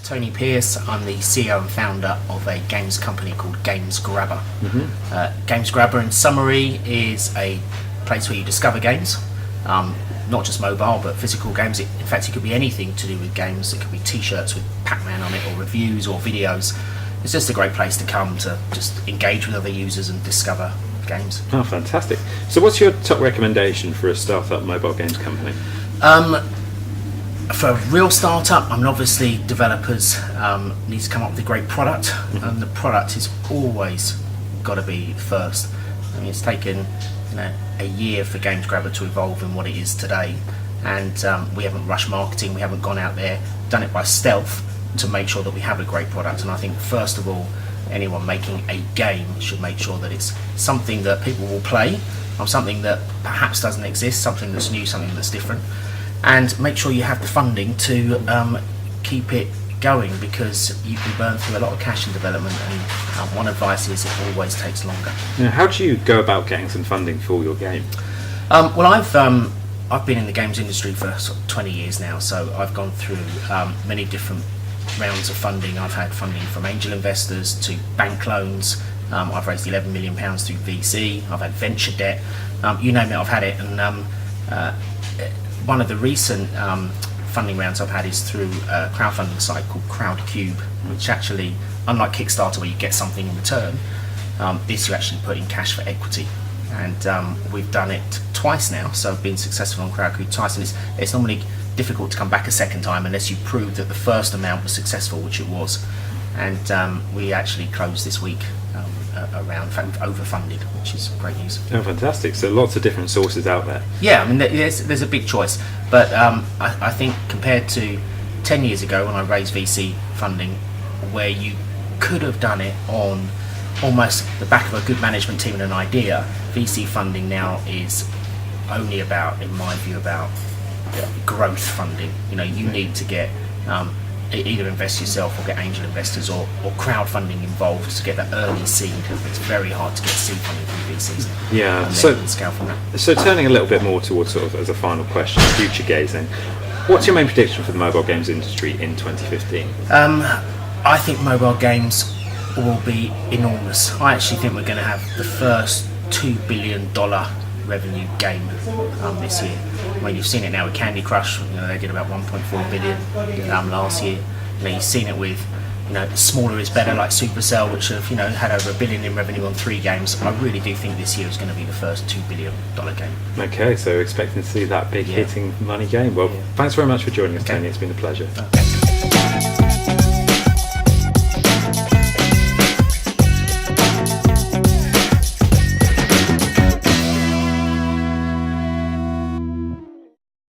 Tony Pearce. I'm the CEO and founder of a games company called Grabr. Grabr, in summary, is a place where you discover games, not just mobile but physical games. In fact, it could be anything to do with games. It could be t-shirts with Pac-Man on it, or reviews or videos. It's just a great place to come to just engage with other users and discover games. Oh, fantastic. So what's your top recommendation for a startup mobile games company? For a real startup, obviously developers need to come up with a great product, and the product is always got to be first. I mean, it's taken a year for Grabr to evolve in what it is today, and we haven't rushed marketing. We haven't gone out there, done it by stealth to make sure that we have a great product. And I think first of all, anyone making a game should make sure that it's something that people will play, or something that perhaps doesn't exist, something that's new, something that's different. And make sure you have the funding to keep it going, because you can burn through a lot of cash in development, and one advice is it always takes longer. Now, how do you go about getting some funding for your game? Well, I've been in the games industry for sort of 20 years now, so I've gone through many different rounds of funding. I've had funding from angel investors to bank loans. I've raised £11 million through VC. I've had venture debt. You name it, I've had it. And one of the recent funding rounds I've had is through a crowdfunding site called Crowdcube, which actually, unlike Kickstarter where you get something in return, this you actually put in cash for equity. And we've done it twice now, so I've been successful on Crowdcube twice, and it's normally difficult to come back a second time unless you prove that the first amount was successful, which it was. And we actually closed this week around, in fact, we've overfunded, which is great news. Oh, fantastic. So lots of different sources out there. Yeah, I mean, there's a big choice, but I think compared to 10 years ago when I raised VC funding, where you could have done it on almost the back of a good management team and an idea, VC funding now is only about, in my view, about growth funding. You need to get either invest yourself or get angel investors or crowdfunding involved to get that early seed. It's very hard to get seed funding from VCs. Yeah, and so scale from that. So turning a little bit more towards, sort of as a final question, future gazing, what's your main prediction for the mobile games industry in 2015? I think mobile games will be enormous. I actually think we're going to have the first $2 billion revenue game this year. I mean, you've seen it now with Candy Crush. They did about 1.4 billion last year. You've seen it with smaller is better, like Supercell, which have had over $1 billion in revenue on 3 games. I really do think this year is going to be the first $2 billion game. Okay, so expecting to see that big hitting money game. Well, thanks very much for joining us, Tony. It's been a pleasure. Okay.